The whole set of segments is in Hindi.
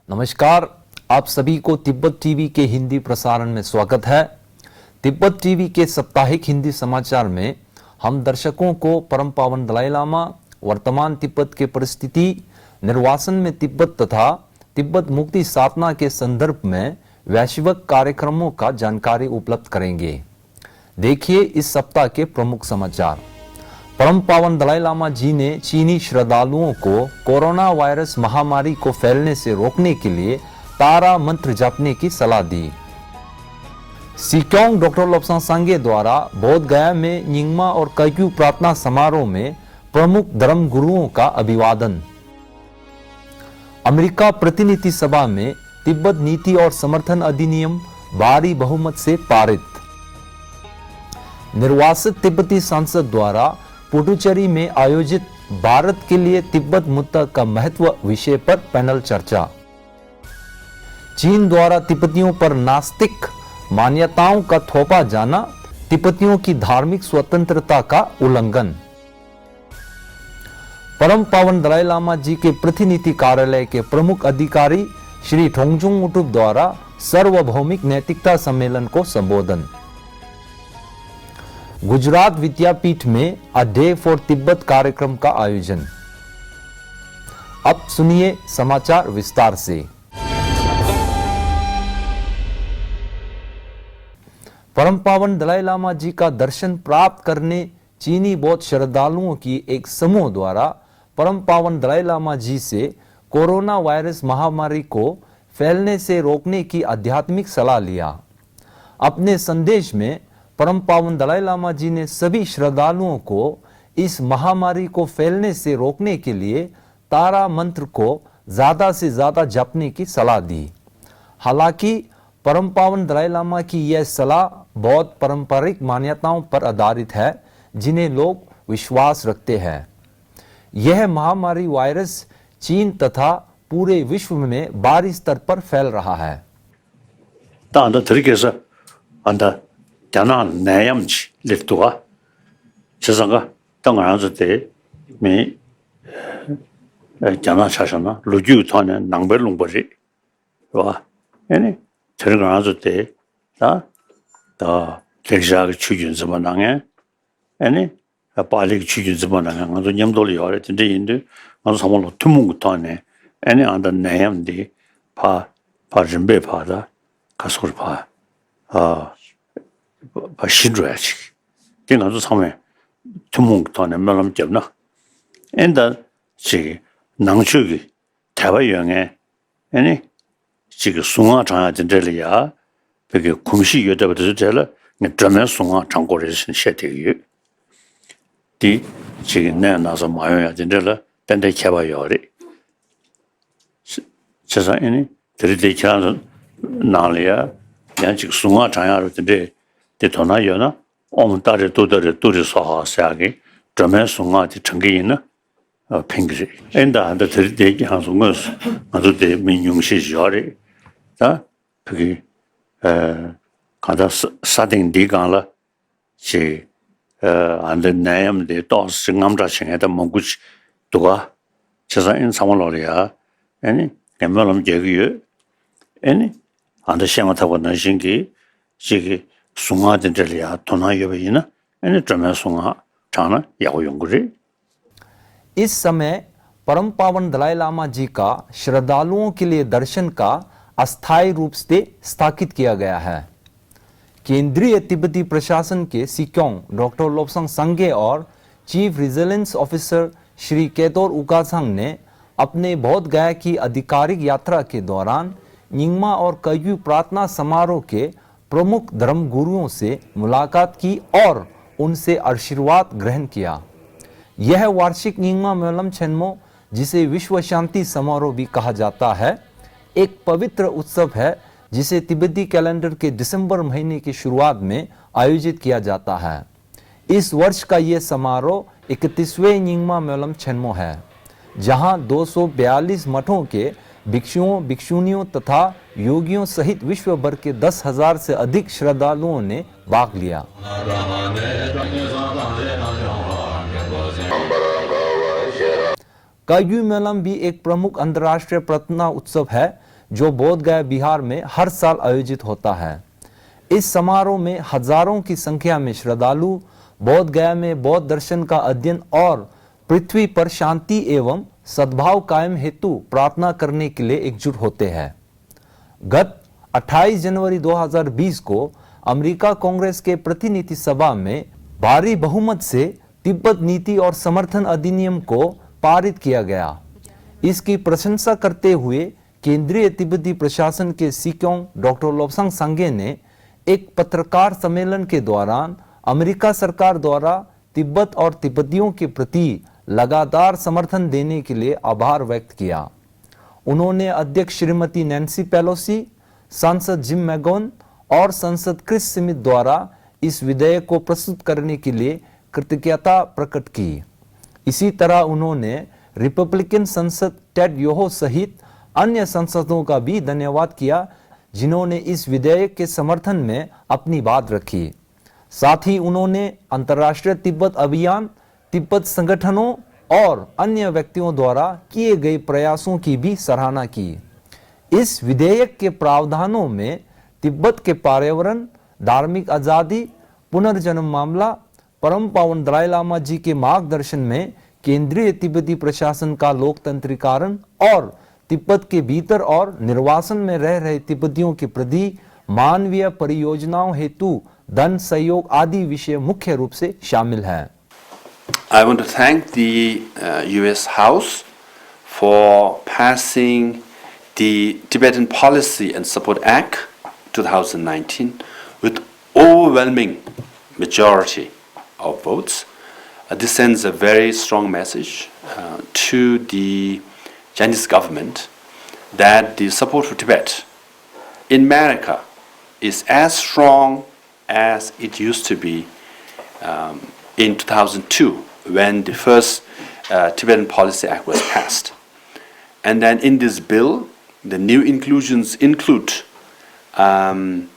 नमस्कार, आप सभी को तिब्बत टीवी के हिंदी प्रसारण में स्वागत है। तिब्बत टीवी के साप्ताहिक हिंदी समाचार में हम दर्शकों को परम पावन दलाई लामा, वर्तमान तिब्बत के परिस्थिति, निर्वासन में तिब्बत तथा तिब्बत मुक्ति साधना के संदर्भ में वैश्विक कार्यक्रमों का जानकारी उपलब्ध करेंगे। देखिए इस सप्ताह के प्रमुख समाचार। परम पावन दलाई लामा जी ने चीनी श्रद्धालुओं को कोरोना वायरस महामारी को फैलने से रोकने के लिए तारा मंत्र जपने की सलाह दी। सिक्योंग डॉक्टर लोब्सांग सांगे द्वारा बोध गया में निंगमा और कग्यू प्रार्थना समारोह में प्रमुख धर्म गुरुओं का अभिवादन। अमेरिका प्रतिनिधि सभा में तिब्बत नीति और समर्थन अधिनियम भारी बहुमत से पारित। निर्वासित तिब्बती सांसद द्वारा पुडुचेरी में आयोजित भारत के लिए तिब्बत मुद्दा का महत्व विषय पर पैनल चर्चा। चीन द्वारा तिब्बतियों पर नास्तिक मान्यताओं का थोपा जाना तिब्बतियों की धार्मिक स्वतंत्रता का उल्लंघन। परम पावन दलाई लामा जी के प्रतिनिधि कार्यालय के प्रमुख अधिकारी श्री ठोंगजुंग उटुप द्वारा सार्वभौमिक नैतिकता सम्मेलन को संबोधन। गुजरात विद्यापीठ में अ डे फॉर तिब्बत कार्यक्रम का आयोजन। अब सुनिए समाचार विस्तार से। परम पावन दलाई लामा जी का दर्शन प्राप्त करने चीनी बौद्ध श्रद्धालुओं की एक समूह द्वारा परम पावन दलाई लामा जी से कोरोना वायरस महामारी को फैलने से रोकने की आध्यात्मिक सलाह लिया। अपने संदेश में परम पावन दलाई लामा जी ने सभी श्रद्धालुओं को इस महामारी को फैलने से रोकने के लिए तारा मंत्र को ज्यादा से ज्यादा जपने की सलाह दी। हालांकि परम पावन दलाई लामा की यह सलाह बौद्ध पारंपरिक मान्यताओं पर आधारित है जिन्हें लोग विश्वास रखते हैं। यह महामारी वायरस चीन तथा पूरे विश्व में भारी स्तर पर फैल रहा है। त्याना नयमची लिटुआ चसंगा तंगांजते में त्याना शासना लुजु थाने नंबर लुंबरे वा यानी चरगांजते ता लेजा के 추준 जमानांगे यानी पाली के 추준 जमानांगे तो 냠돌이 और 근데 인데 아주 상말로 투문 타네 यानी 안다 नयम디 파 준비 파다 가서를 파 신뢰하지. 그나도 상에 투몽도는 말람 잡나. 엔다 지 낭주기 대화영에 아니 지금 송아 장아진들이야. 그게 공시 여자부터 제가 드라마 송아 장고리신 셰티유. 디 지금 내 나서 마요야 진들라 밴데 개발요리. 제가 아니 들이대 지나서 나리야. 그냥 지금 송아 장아로인데 대토나요나 오문따레 도르 소하사게 드라마 송아지 청기는 팽그리 엔다 한다 들이대기 한송은 아주대 민용시지어리 자 그게 가다 사딩 디간라 지 안데 나염데 또 승암자 생에다 몽구치 도가 제사인 상월로리야 아니 개말음 제기요 아니 안데 생각하고 나신기 지기 सुंगा तोना यही ना ट्रमे सुंगा चाना यागुरी। इस समय परम पावन दलाई लामा जी का श्रद्धालुओं के लिए दर्शन का अस्थायी रूप से स्थापित किया गया है। केंद्रीय तिब्बती प्रशासन के सिक्योंग डॉक्टर लोब्सांग सांगे और चीफ विजिलेंस ऑफिसर श्री केतोर उकासांग ने अपने बौद्ध गया की आधिकारिक यात्रा के दौरान निंगमा और कग्यू प्रार्थना समारोह के प्रमुख धर्म गुरुओं से मुलाकात की और उनसे आशीर्वाद ग्रहण किया। यह वार्षिक निंगमा मेलम छेन्मो, जिसे विश्व शांति समारोह भी कहा जाता है, एक पवित्र उत्सव है जिसे तिब्बती कैलेंडर के दिसंबर महीने की शुरुआत में आयोजित किया जाता है। इस वर्ष का यह समारोह 31वें निंगमा मेलम छेन्मो है, जहां 242 मठों के भिक्षुओं, भिक्षुणियों तथा योगियों सहित विश्व भर के 10,000 से अधिक श्रद्धालुओं ने भाग लिया। कग्यू मेलम भी एक प्रमुख अंतर्राष्ट्रीय प्रार्थना उत्सव है जो बोध गया बिहार में हर साल आयोजित होता है। इस समारोह में हजारों की संख्या में श्रद्धालु बोध गया में बौद्ध दर्शन का अध्ययन और पृथ्वी पर शांति एवं सद्भाव कायम हेतु प्रार्थना करने के लिए एकजुट होते हैं। गत 28 जनवरी 2020 को अमेरिका कांग्रेस के प्रतिनिधि सभा में भारी बहुमत से तिब्बत नीति और समर्थन अधिनियम को पारित किया गया। इसकी प्रशंसा करते हुए केंद्रीय तिब्बती प्रशासन के सीक्योंग डॉक्टर लोब्सांग सांगे ने एक पत्रकार सम्मेलन के दौरान अमेरिका सरकार द्वारा तिब्बत और तिब्बतियों के प्रति लगातार समर्थन देने के लिए आभार व्यक्त किया। उन्होंने अध्यक्ष श्रीमती नैन्सी पेलोसी, सांसद जिम मैगोन और सांसद क्रिस स्मिथ द्वारा इस विधेयक को प्रस्तुत करने के लिए कृतज्ञता प्रकट की। इसी तरह उन्होंने रिपब्लिकन सांसद टेड योहो सहित अन्य सांसदों का भी धन्यवाद किया जिन्होंने इस विधेयक के समर्थन में अपनी बात रखी। साथ ही उन्होंने अंतर्राष्ट्रीय तिब्बत अभियान, तिब्बत संगठनों और अन्य व्यक्तियों द्वारा किए गए प्रयासों की भी सराहना की। इस विधेयक के प्रावधानों में तिब्बत के पर्यावरण, धार्मिक आजादी, पुनर्जन्म मामला, परम पावन दलाई लामा जी के मार्गदर्शन में केंद्रीय तिब्बती प्रशासन का लोकतंत्रीकरण और तिब्बत के भीतर और निर्वासन में रह रहे तिब्बतियों के प्रति मानवीय परियोजनाओं हेतु धन सहयोग आदि विषय मुख्य रूप से शामिल है। I want to thank the US House for passing the Tibetan Policy and Support Act 2019 with overwhelming majority of votes. This sends a very strong message to the Chinese government that the support for Tibet in America is as strong as it used to be in 2002 when the first Tibetan Policy Act was passed. And then in this bill, the new inclusions include an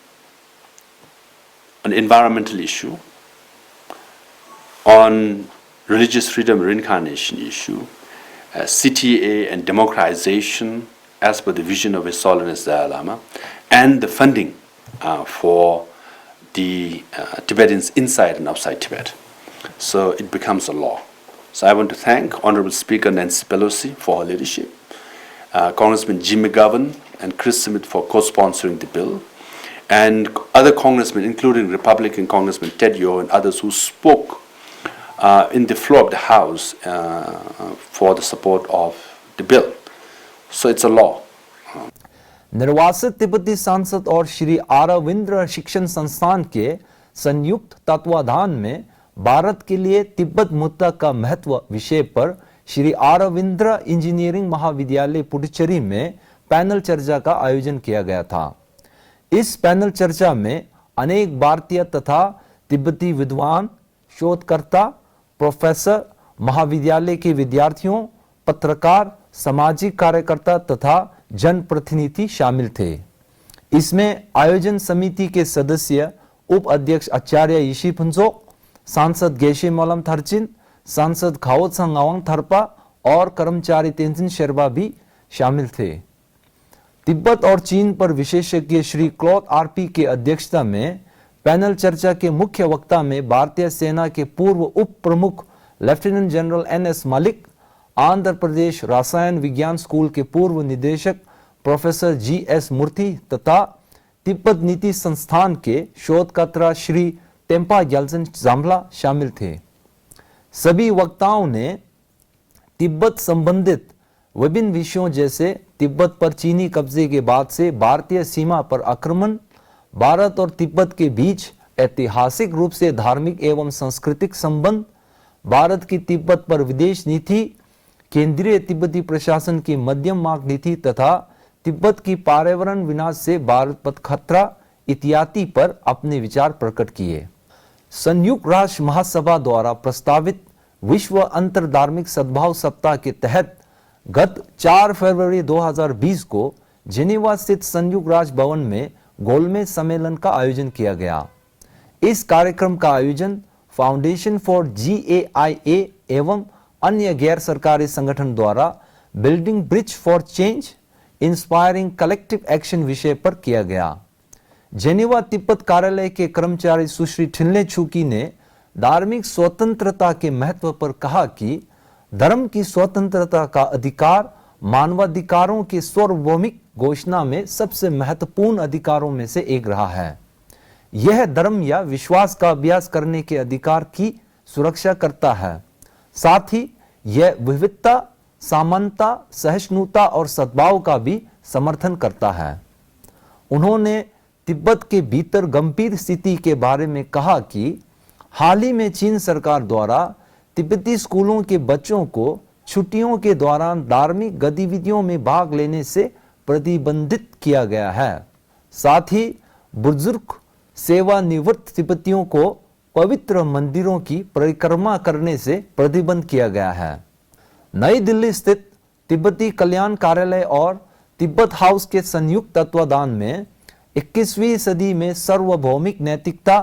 environmental issue, on religious freedom reincarnation issue, CTA and democratization as per the vision of His Holiness Dalai Lama, and the funding for the Tibetans inside and outside Tibet. So it becomes a law. So I want to thank Honorable Speaker Nancy Pelosi for her leadership, Congressman Jim McGovern and Chris Smith for co-sponsoring the bill, and other congressmen, including Republican Congressman Ted Yoho and others who spoke in the floor of the House for the support of the bill. So it's a law. निर्वासित तिब्बती सांसद और श्री अरविंद्र शिक्षण संस्थान के संयुक्त तत्वाधान में भारत के लिए तिब्बत मुद्दा का महत्व विषय पर श्री अरविंद्र इंजीनियरिंग महाविद्यालय पुडुचेरी में पैनल चर्चा का आयोजन किया गया था। इस पैनल चर्चा में अनेक भारतीय तथा तिब्बती विद्वान, शोधकर्ता, प्रोफेसर, महाविद्यालय के विद्यार्थियों, पत्रकार, सामाजिक कार्यकर्ता तथा जनप्रतिनिधि शामिल थे। इसमें आयोजन समिति के सदस्य उप अध्यक्ष आचार्य यशी फुंजोक, सांसद गेशे मलम थरचिन, सांसद खाओत संगावंग थरपा और कर्मचारी तेंजिन शेरबा भी शामिल थे। तिब्बत और चीन पर विशेषज्ञ श्री क्लॉथ आरपी के अध्यक्षता में पैनल चर्चा के मुख्य वक्ता में भारतीय सेना के पूर्व उप प्रमुख lieutenant general NS Malik, Andhra Pradesh रसायन विज्ञान स्कूल के पूर्व निदेशक प्रोफेसर जीएस मूर्ति तथा तिब्बत नीति संस्थान के शोधकर्ता श्री टेम्पा ग्याल्सन जाम्बला शामिल थे। सभी वक्ताओं ने तिब्बत संबंधित विभिन्न विषयों जैसे तिब्बत पर चीनी कब्जे के बाद से भारतीय सीमा पर आक्रमण, भारत और तिब्बत के बीच ऐतिहासिक रूप से धार्मिक एवं सांस्कृतिक संबंध, भारत की तिब्बत पर विदेश नीति, केंद्रीय तिब्बती प्रशासन की मध्यम मार्ग नीति तथा तिब्बत की पर्यावरण विनाश से भारत पर खतरा इत्यादि पर अपने विचार प्रकट किए। संयुक्त राष्ट्र महासभा द्वारा प्रस्तावित विश्व अंतर धार्मिक सद्भाव सप्ताह के तहत गत 4 फरवरी 2020 को जेनेवा स्थित संयुक्त राष्ट्र भवन में गोलमेज सम्मेलन का आयोजन किया गया। इस कार्यक्रम का आयोजन फाउंडेशन फॉर GAIA एवं अन्य गैर सरकारी संगठन द्वारा building bridge for change, inspiring collective action विषय पर किया गया। जेनेवा तिब्बत कार्यालय के कर्मचारी सुश्री ठिनले छुकी ने धार्मिक स्वतंत्रता के महत्व पर कहा कि धर्म की स्वतंत्रता का अधिकार मानवाधिकारों के सार्वभौमिक घोषणा में सबसे महत्वपूर्ण अधिकारों में से एक रहा है। यह धर्म या विश्वास का अभ्यास करने के अधिकार की सुरक्षा करता है। साथ ही यह विविधता, समानता, सहिष्णुता और सद्भाव का भी समर्थन करता है। उन्होंने तिब्बत के भीतर गंभीर स्थिति के बारे में कहा कि हाल ही में चीन सरकार द्वारा तिब्बती स्कूलों के बच्चों को छुट्टियों के दौरान धार्मिक गतिविधियों में भाग लेने से प्रतिबंधित किया गया है। साथ ही बुजुर्ग सेवानिवृत्त तिब्बतियों को पवित्र मंदिरों की परिक्रमा करने से प्रतिबंध किया गया है। नई दिल्ली स्थित तिब्बती कल्याण कार्यालय और तिब्बत हाउस के संयुक्त तत्वाधान में 21वीं सदी में सार्वभौमिक नैतिकता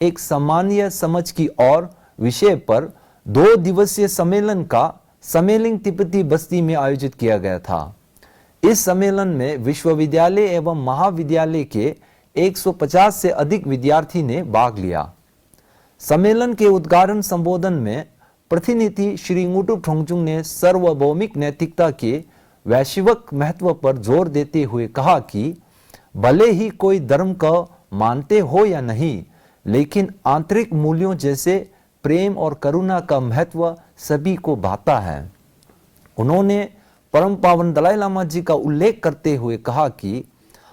एक सामान्य समझ की ओर विषय पर 2 दिवसीय सम्मेलन का सम्मेलन तिब्बती बस्ती में आयोजित किया गया था। इस सम्मेलन में विश्वविद्यालय एवं महाविद्यालय के 150 से अधिक विद्यार्थी ने भाग लिया। सम्मेलन के उद्घाटन संबोधन में प्रतिनिधि श्री ngutuk थोंगचुंग ने सार्वभौमिक नैतिकता के वैश्विक महत्व पर जोर देते हुए कहा कि भले ही कोई धर्म को मानते हो या नहीं, लेकिन आंतरिक मूल्यों जैसे प्रेम और करुणा का महत्व सभी को भाता है। उन्होंने परम पावन दलाई लामा जी का उल्लेख करते हुए कहा कि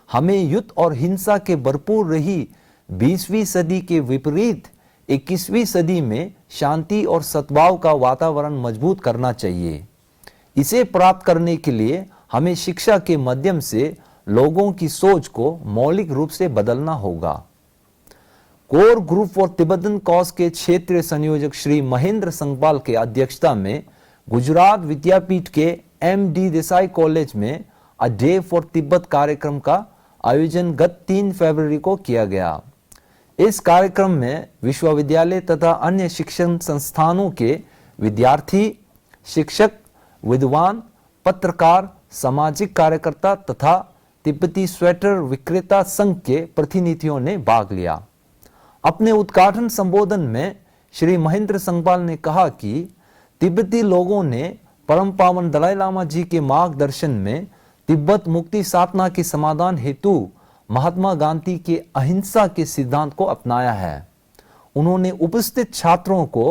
हमें युद्ध और हिंसा के भरपूर रही 20वीं सदी के विपरीत 21वीं सदी में शांति और सद्भाव का वातावरण मजबूत करना चाहिए। इसे प्राप्त करने के लिए हमें शिक्षा के माध्यम से लोगों की सोच को मौलिक रूप से बदलना होगा। Core group for Tibetan cause के क्षेत्रीय संयोजक श्री महेंद्र संगपाल के अध्यक्षता में गुजरात विद्यापीठ के MD देसाई कॉलेज में अ डे फॉर तिब्बत कार्यक्रम का आयोजन गत 3 फरवरी को किया गया। इस कार्यक्रम में विश्वविद्यालय तथा अन्य शिक्षण संस्थानों के विद्यार्थी, शिक्षक, विद्वान, पत्रकार, सामाजिक कार्यकर्ता तथा तिब्बती स्वेटर विक्रेता संघ के प्रतिनिधियों ने भाग लिया। अपने उद्घाटन संबोधन में श्री महेंद्र संगपाल ने कहा कि तिब्बती लोगों ने परम पावन दलाई लामा जी के मार्गदर्शन में तिब्बत मुक्ति साधना के समाधान हेतु महात्मा गांधी के अहिंसा के सिद्धांत को अपनाया है। उन्होंने उपस्थित छात्रों को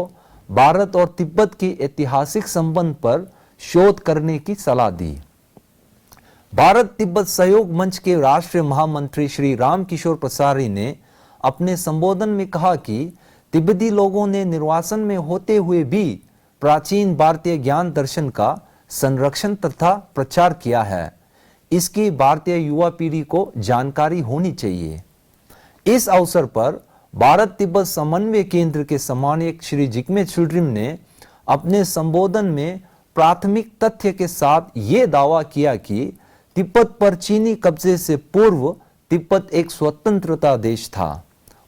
भारत और तिब्बत के ऐतिहासिक संबंध पर शोध करने की सलाह दी। भारत तिब्बत सहयोग मंच के राष्ट्रीय महामंत्री श्री रामकिशोर प्रसारी ने अपने संबोधन में कहा कि तिब्बती लोगों ने निर्वासन में होते हुए भी प्राचीन भारतीय ज्ञान दर्शन का संरक्षण तथा प्रचार किया है। इसकी भारतीय युवा पीढ़ी को जानकारी होनी चाहिए। इस अवसर पर भारत तिब्बत समन्वय केंद्र के समन्वयक श्री जिग्मे चिल्ड्रिम ने अपने संबोधन में प्राथमिक तथ्य के साथ ये दावा किया कि तिब्बत पर चीनी कब्जे से पूर्व तिब्बत एक स्वतंत्रता देश था।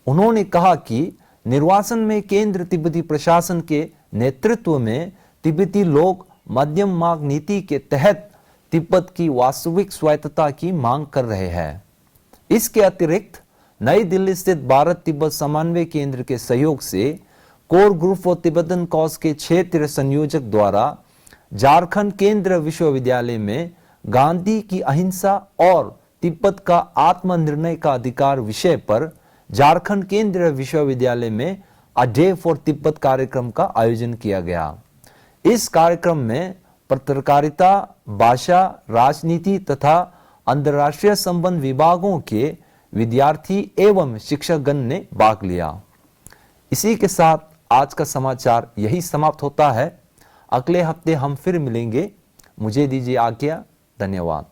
उन्होंने कहा कि निर्वासन में केंद्र तिब्बती प्रशासन के नेतृत्व में तिब्बती लोग मध्यम मार्ग नीति के तहत तिब्बत की वास्तविक स्वायत्तता की मांग कर रहे हैं। इसके अतिरिक्त नई दिल्ली स्थित भारत तिब्बत समन्वय केंद्र के सहयोग से core group for Tibetan cause के क्षेत्रीय संयोजक द्वारा झारखंड केंद्रीय विश्वविद्यालय में गांधी की अहिंसा और तिब्बत का आत्मनिर्णय का अधिकार विषय पर झारखंड केंद्रीय विश्वविद्यालय में अ डे फॉर तिब्बत कार्यक्रम का आयोजन किया गया। इस कार्यक्रम में पत्रकारिता, भाषा, राजनीति तथा अंतर्राष्ट्रीय संबंध विभागों के विद्यार्थी एवं शिक्षकगण ने भाग लिया। इसी के साथ आज का समाचार यही समाप्त होता है। अगले हफ्ते हम फिर मिलेंगे। मुझे दीजिए आज्ञा। धन्यवाद।